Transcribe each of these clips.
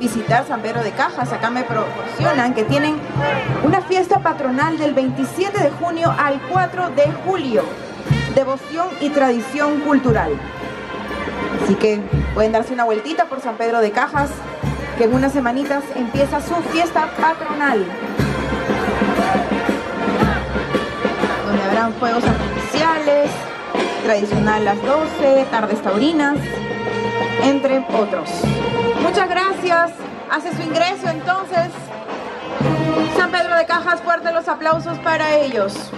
visitar San Pedro de Cajas. Acá me proporcionan que tienen una fiesta patronal del 27 de junio al 4 de julio. Devoción y tradición cultural. Así que pueden darse una vueltita por San Pedro de Cajas, que en unas semanitas empieza su fiesta patronal, donde habrán fuegos artificiales, tradicional las 12, tardes taurinas, entre otros. Muchas gracias. Hace su ingreso entonces San Pedro de Cajas. Fuertes los aplausos para ellos.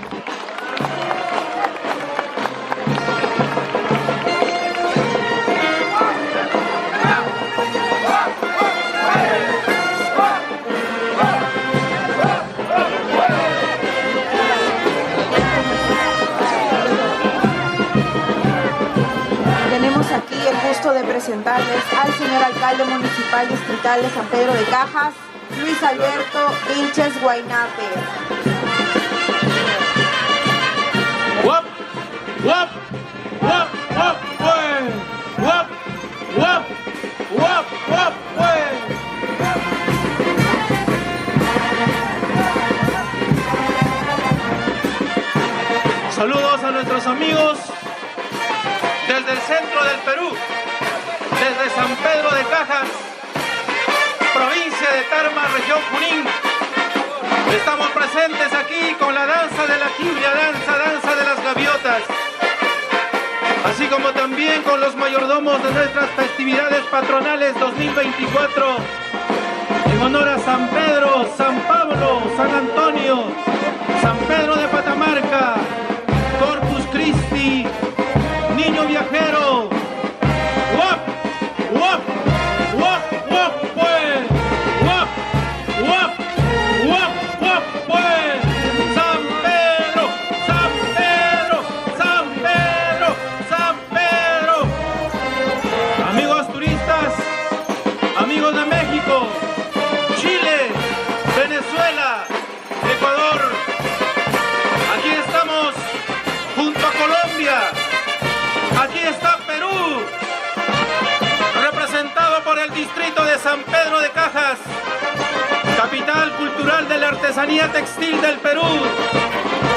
Aquí el gusto de presentarles al señor alcalde municipal distrital de San Pedro de Cajas, Luis Alberto Vilches Guaynate. ¡Guap! ¡Guap! ¡Guap! ¡Guap! ¡Guap! ¡Guap! ¡Guap! ¡Guap! Saludos a nuestros amigos desde el centro del Perú, desde San Pedro de Cajas, provincia de Tarma, región Junín. Estamos presentes aquí con la danza de la quibia, danza de las gaviotas, así como también con los mayordomos de nuestras festividades patronales 2024, en honor a San Pedro, San Pablo, San Antonio, San Pedro de Patamarca, Corpus Christi, Niño Viajero. ¡Guap! ¡Guap! ¡Guap! ¡Guap! ¡Pues! ¡Guap! ¡Guap! ¡Guap! ¡Guap! ¡Pues! ¡San Pedro! ¡San Pedro! ¡San Pedro! ¡San Pedro! Amigos turistas, amigos de México, Chile, Venezuela, Ecuador, aquí estamos junto a Colombia. Aquí está Perú, representado por el distrito de San Pedro de Cajas, capital cultural de la artesanía textil del Perú,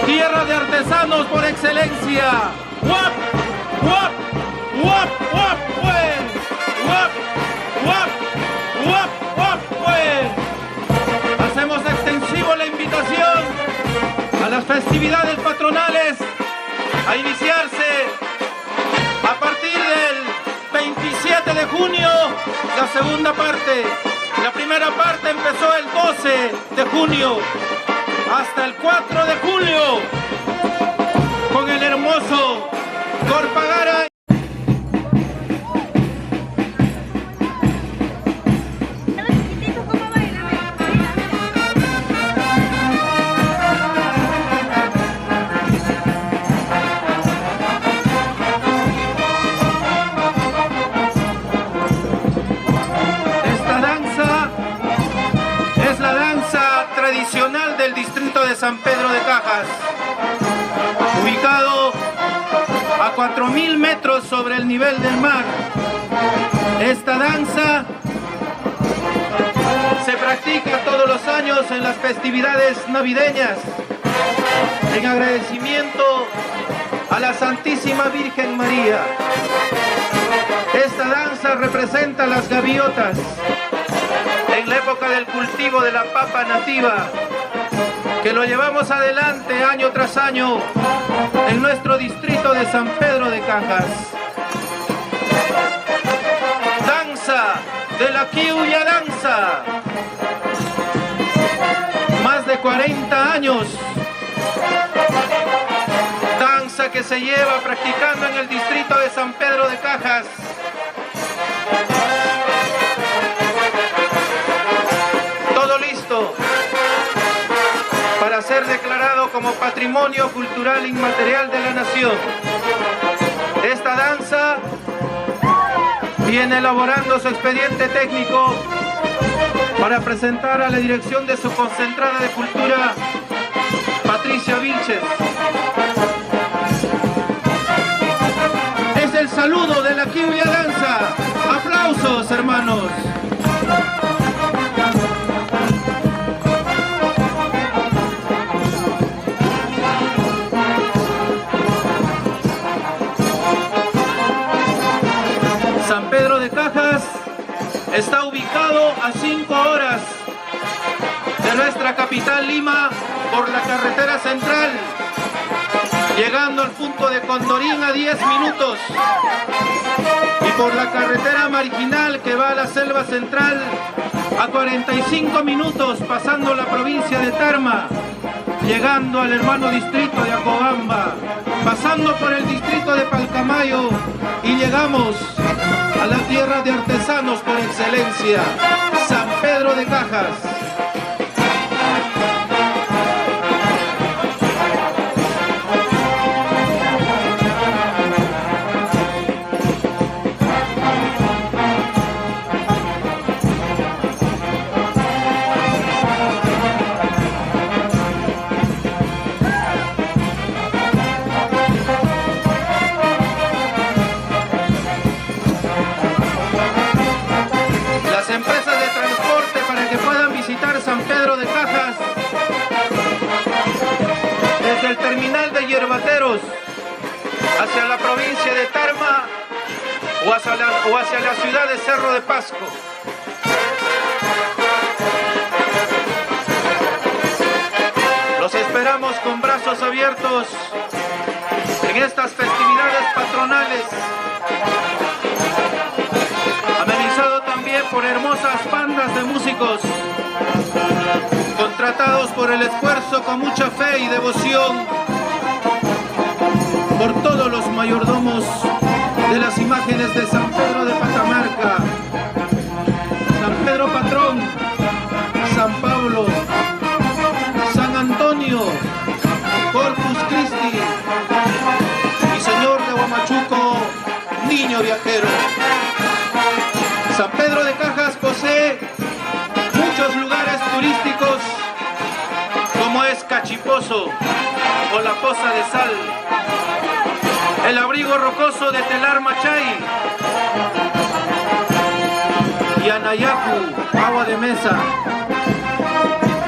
tierra de artesanos por excelencia. ¡Guap! ¡Guap! ¡Guap! ¡Guap! ¡Pues! ¡Guap! ¡Guap! ¡Guap! ¡Guap! ¡Pues! Hacemos extensivo la invitación a las festividades patronales a iniciarse a partir del 27 de junio, la segunda parte. La primera parte empezó el 12 de junio hasta el 4 de julio con el hermoso Corpagara. Tradicional del distrito de San Pedro de Cajas, ubicado a 4.000 metros sobre el nivel del mar. Esta danza se practica todos los años en las festividades navideñas en agradecimiento a la Santísima Virgen María. Esta danza representa las gaviotas en la época del cultivo de la papa nativa, que lo llevamos adelante año tras año en nuestro distrito de San Pedro de Cajas. Danza de la quibia danza. Más de 40 años. Danza que se lleva practicando en el distrito de San Pedro de Cajas. Todo listo para ser declarado como Patrimonio Cultural Inmaterial de la Nación. Esta danza viene elaborando su expediente técnico para presentar a la dirección de su concentrada de cultura, Patricia Vilches. Es el saludo de la quibia danza. ¡Aplausos, hermanos! ubicado a 5 horas de nuestra capital Lima por la carretera central, llegando al punto de Condorín a 10 minutos, y por la carretera marginal que va a la selva central a 45 minutos, pasando la provincia de Tarma, llegando al hermano distrito de Acobamba, pasando por el distrito de Palcamayo, y llegamos a la tierra de artesanos por excelencia, San Pedro de Cajas. San Pedro de Cajas, desde el terminal de Yerbateros hacia la provincia de Tarma o hacia la ciudad de Cerro de Pasco. Los esperamos con brazos abiertos en estas festividades patronales, amenizado también por hermosas bandas de músicos contratados por el esfuerzo con mucha fe y devoción por todos los mayordomos de las imágenes de San Pedro de Patamarca, San Pedro Patrón, San Pablo, San Antonio, Corpus Christi y Señor de Huamachuco, Niño Viajero. San Pedro de Cajas posee muchos lugares turísticos, como es Cachipozo o la Poza de Sal, el abrigo rocoso de Telar Machay y Anayacu, agua de mesa,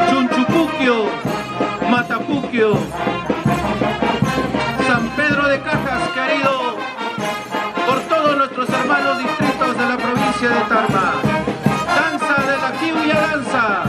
Chunchupuquio, Matapuquio, San Pedro de Cajas, querido por todos nuestros hermanos distritos de la provincia de Tarma. Danza de la Quiuya Danza.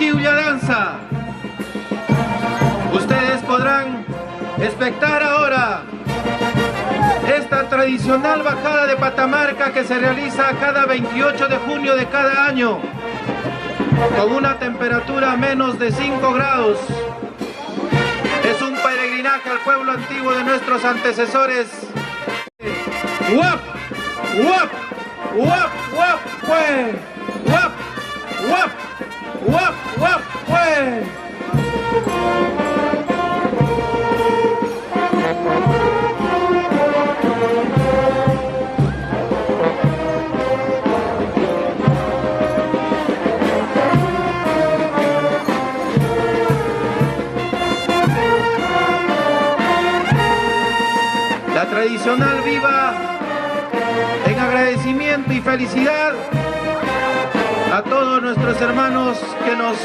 Quiulla Danza. Ustedes podrán espectar ahora esta tradicional bajada de patamarca que se realiza cada 28 de junio de cada año, con una temperatura menos de 5 grados. Es un peregrinaje al pueblo antiguo de nuestros antecesores. ¡Guap! ¡Guap! ¡Guap! ¡Guap! ¡Pues! ¡Guap! ¡Guap! ¡Guap! ¡Guap! ¡Pues! La tradicional viva en agradecimiento y felicidad a todos nuestros hermanos que nos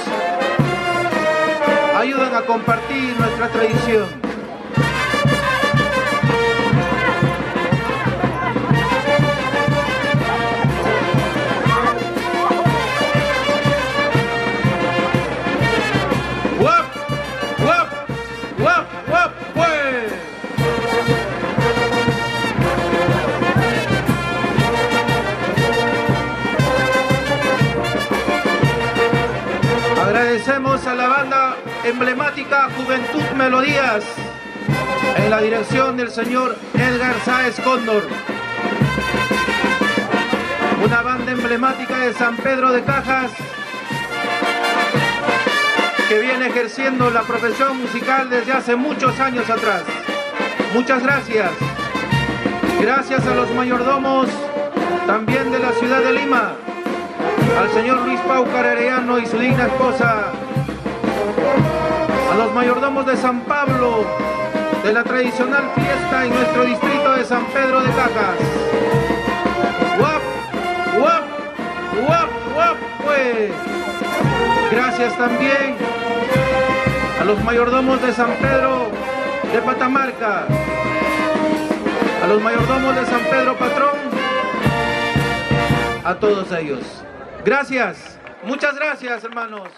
ayudan a compartir nuestra tradición. ¡Guap! ¡Guap! ¡Guap! ¡Guap! ¡Pues! Agradecemos a la banda emblemática Juventud Melodías en la dirección del señor Edgar Sáez Cóndor, una banda emblemática de San Pedro de Cajas que viene ejerciendo la profesión musical desde hace muchos años atrás. Muchas gracias. Gracias a los mayordomos también de la ciudad de Lima, al señor Luis Paucar Arellano y su digna esposa, a los mayordomos de San Pablo, de la tradicional fiesta en nuestro distrito de San Pedro de Cajas. ¡Guap! ¡Guap! ¡Guap! ¡Guap! Pues gracias también a los mayordomos de San Pedro de Patamarca, a los mayordomos de San Pedro Patrón, a todos ellos. Gracias, muchas gracias, hermanos.